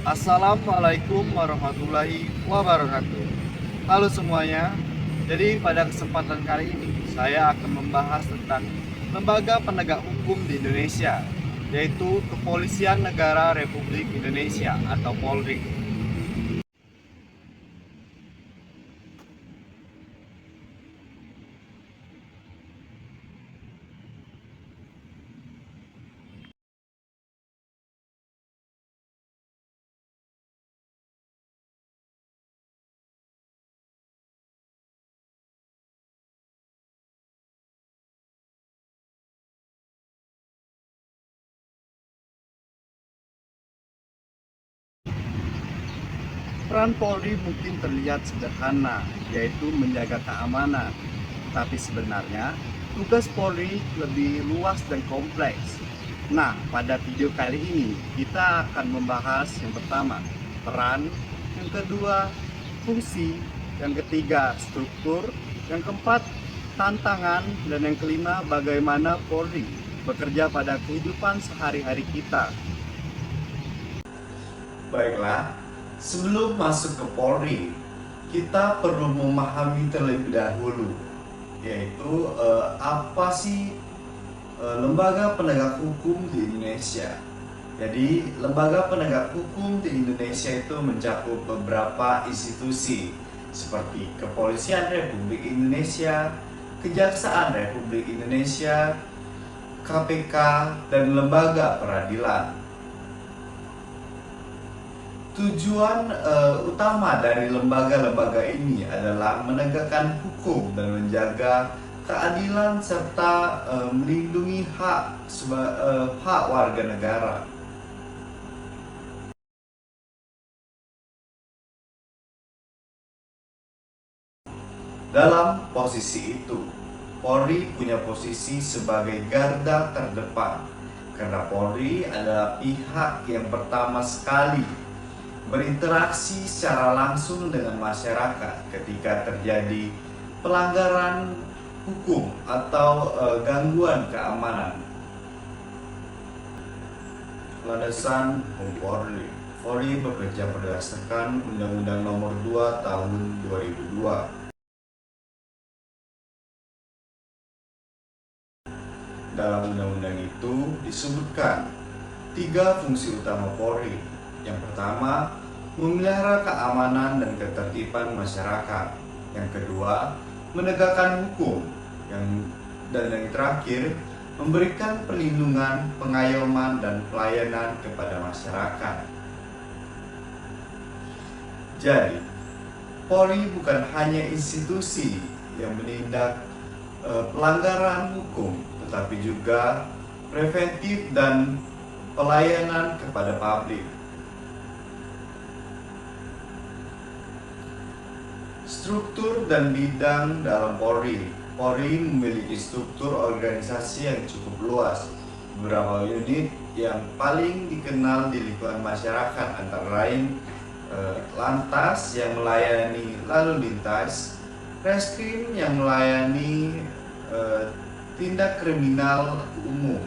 Assalamualaikum warahmatullahi wabarakatuh. Halo semuanya. Jadi pada kesempatan kali ini saya akan membahas tentang lembaga penegak hukum di Indonesia, yaitu Kepolisian Negara Republik Indonesia atau Polri. Peran Polri mungkin terlihat sederhana, yaitu menjaga keamanan. Tapi sebenarnya, tugas Polri lebih luas dan kompleks. Nah, pada video kali ini, kita akan membahas yang pertama, peran, yang kedua, fungsi, yang ketiga, struktur, yang keempat, tantangan, dan yang kelima, bagaimana Polri bekerja pada kehidupan sehari-hari kita. Baiklah, sebelum masuk ke Polri, kita perlu memahami terlebih dahulu, yaitu apa sih lembaga penegak hukum di Indonesia. Jadi, lembaga penegak hukum di Indonesia itu mencakup beberapa institusi seperti Kepolisian Republik Indonesia, Kejaksaan Republik Indonesia, KPK, dan lembaga peradilan. Tujuan utama dari lembaga-lembaga ini adalah menegakkan hukum dan menjaga keadilan serta melindungi hak warga negara. Dalam posisi itu, Polri punya posisi sebagai garda terdepan karena Polri adalah pihak yang pertama sekali berinteraksi secara langsung dengan masyarakat ketika terjadi pelanggaran hukum atau gangguan keamanan. Landasan hukum Polri. Polri bekerja berdasarkan Undang-Undang Nomor 2 Tahun 2002. Dalam undang-undang itu disebutkan 3 fungsi utama Polri. Yang pertama, memelihara keamanan dan ketertiban masyarakat. Yang kedua, menegakkan hukum. Dan yang terakhir, memberikan perlindungan, pengayoman, dan pelayanan kepada masyarakat. Jadi, Polri bukan hanya institusi yang menindak pelanggaran hukum, tetapi juga preventif dan pelayanan kepada publik. Struktur dan bidang dalam Polri. Polri memiliki struktur organisasi yang cukup luas. Beberapa unit yang paling dikenal di lingkungan masyarakat antara lain Lantas yang melayani lalu lintas, Reskrim yang melayani tindak kriminal umum,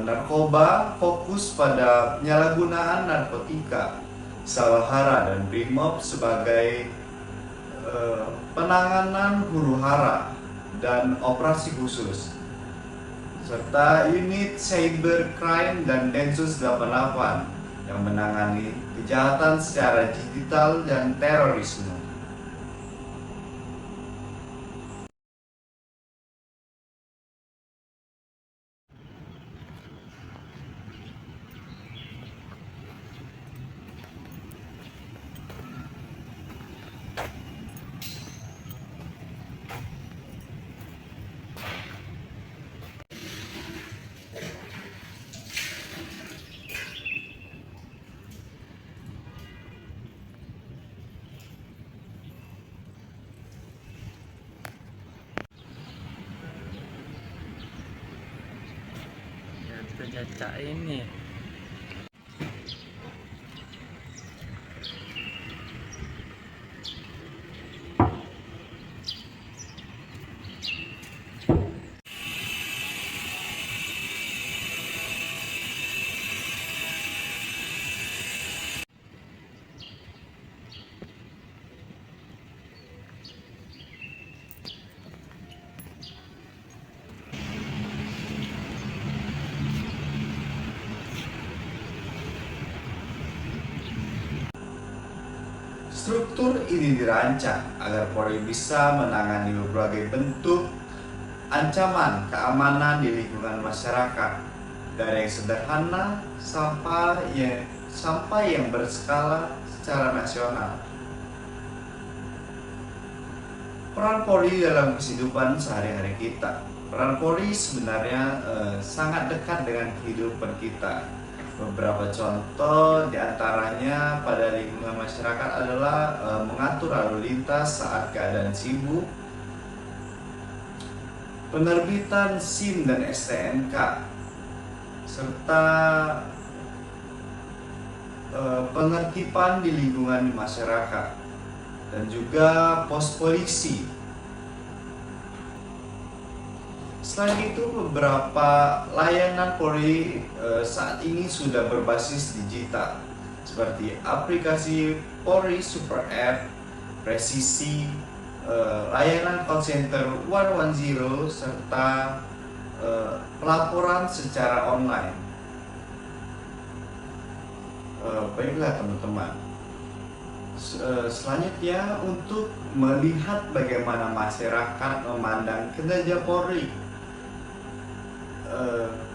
Narkoba fokus pada penyalahgunaan narkotika, Salahara dan Brimob sebagai penanganan huru-hara dan operasi khusus, serta unit cybercrime dan Densus 88 yang menangani kejahatan secara digital dan terorisme. Jajak ini Struktur ini dirancang agar Polri bisa menangani berbagai bentuk ancaman keamanan di lingkungan masyarakat, dari yang sederhana sampai yang berskala secara nasional. Peran Polri dalam kehidupan sehari-hari kita. Peran Polri sebenarnya sangat dekat dengan kehidupan kita. Beberapa contoh diantaranya pada lingkungan masyarakat adalah mengatur lalu lintas saat keadaan sibuk, penerbitan SIM dan STNK, serta penertiban di lingkungan masyarakat, dan juga pos polisi. Selain itu, beberapa layanan Polri saat ini sudah berbasis digital, seperti aplikasi Polri Super App, Presisi, layanan call center 110, serta pelaporan secara online. Baiklah teman-teman, selanjutnya untuk melihat bagaimana masyarakat memandang kinerja Polri,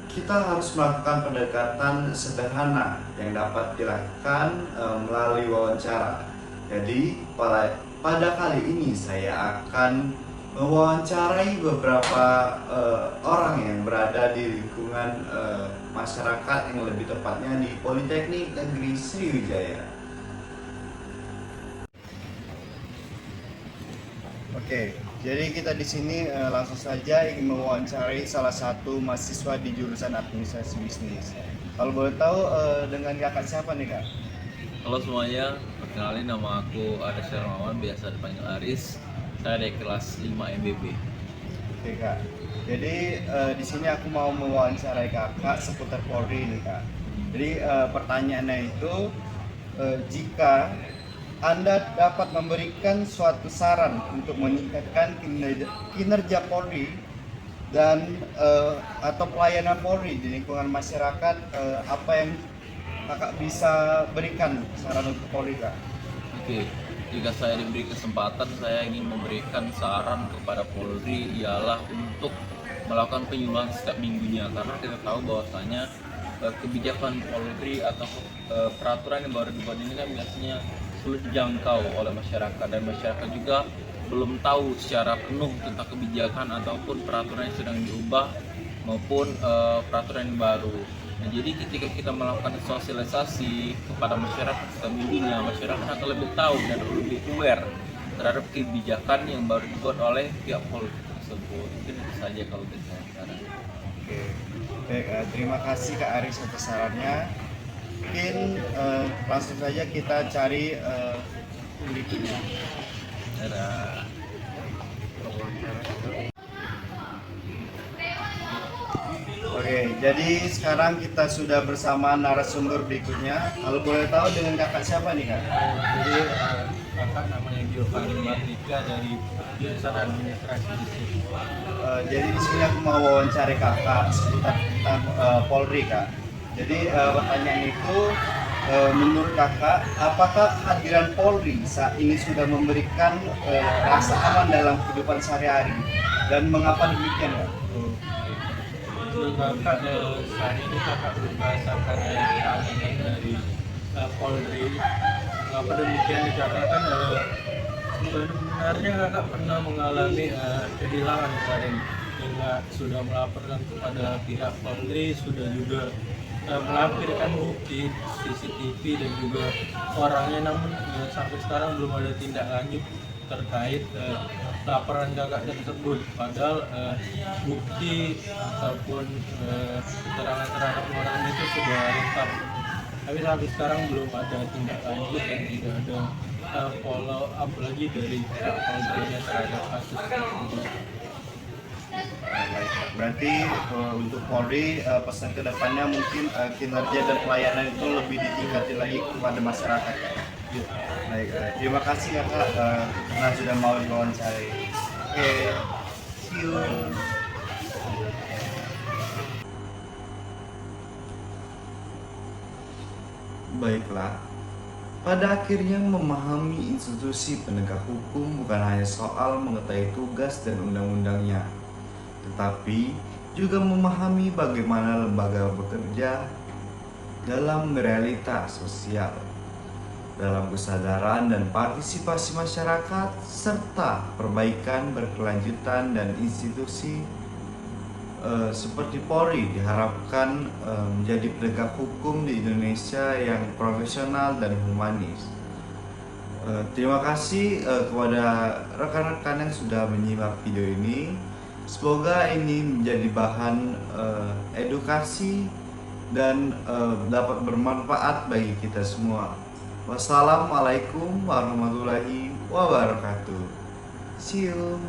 kita harus melakukan pendekatan sederhana yang dapat dilakukan melalui wawancara. Jadi pada kali ini saya akan mewawancarai beberapa orang yang berada di lingkungan masyarakat, yang lebih tepatnya di Politeknik Negeri Sriwijaya. Oke, jadi kita di sini langsung saja ingin mewawancarai salah satu mahasiswa di jurusan administrasi bisnis. Kalau boleh tahu dengan kakak siapa nih kak? Halo semuanya, perkenalin nama aku Aris Hermawan, biasa dipanggil Aris. Saya dari kelas 5 MBB. Oke kak, jadi di sini aku mau mewawancarai kakak seputar Polri nih kak. Jadi pertanyaannya itu, jika Anda dapat memberikan suatu saran untuk meningkatkan kinerja Polri dan atau pelayanan Polri di lingkungan masyarakat, apa yang kakak bisa berikan saran untuk Polri kak? Oke, jika saya diberi kesempatan, saya ingin memberikan saran kepada Polri ialah untuk melakukan penyuluhan setiap minggunya, karena kita tahu bahwasanya kebijakan Polri atau peraturan yang baru dibuat ini kan biasanya sulit dijangkau oleh masyarakat, dan masyarakat juga belum tahu secara penuh tentang kebijakan ataupun peraturan yang sedang diubah maupun peraturan yang baru. Nah, jadi ketika kita melakukan sosialisasi kepada masyarakat setiap minggunya, masyarakat akan lebih tahu dan lebih aware terhadap kebijakan yang baru dibuat oleh pihak Polri tersebut. Mungkin itu saja kalau dari saya sekarang. Oke, baik, terima kasih Kak Aris atas sarannya. Mungkin langsung saja kita cari berikutnya. Dadah. Oke, jadi sekarang kita sudah bersama narasumber berikutnya. Kalau boleh tahu dengan kakak siapa nih kak? Jadi kakak namanya Giovanni Martika dari jurusan administrasi di sini. Jadi di sini aku mau wawancara kakak seputar tentang Polri kak. Jadi pertanyaan itu, menurut kakak, apakah kehadiran Polri saat ini sudah memberikan rasa aman dalam kehidupan sehari-hari, dan mengapa demikian kak? Untuk kakak saat ini kakak berdasarkan keamanan dari Polri. Mengapa demikian dikatakan? Sebenarnya kakak pernah mengalami kehilangan kemarin, hingga sudah melaporkan kepada pihak Polri, sudah juga melampirkan bukti CCTV dan juga orangnya, namun sampai sekarang belum ada tindak lanjut terkait laporan kakak tersebut. Padahal bukti ataupun keterangan terhadap orang itu sudah lengkap, tapi sampai sekarang belum ada tindak lanjut dan tidak ada follow up lagi dari pihak Polri terhadap kasus tersebut. Baik, berarti untuk Polri pesan kedepannya mungkin kinerja dan pelayanan itu lebih ditingkati lagi kepada masyarakat ya. Baik, terima kasih kakak karena sudah mau diwawancarai. Oke, see you. Baiklah, Pada akhirnya memahami institusi penegak hukum bukan hanya soal mengetahui tugas dan undang-undangnya, tetapi juga memahami bagaimana lembaga bekerja dalam realita sosial, dalam kesadaran dan partisipasi masyarakat, serta perbaikan berkelanjutan dan institusi seperti Polri diharapkan menjadi penegak hukum di Indonesia yang profesional dan humanis. Terima kasih kepada rekan-rekan yang sudah menyimak video ini. Semoga ini menjadi bahan edukasi dan dapat bermanfaat bagi kita semua. Wassalamualaikum warahmatullahi wabarakatuh. See you.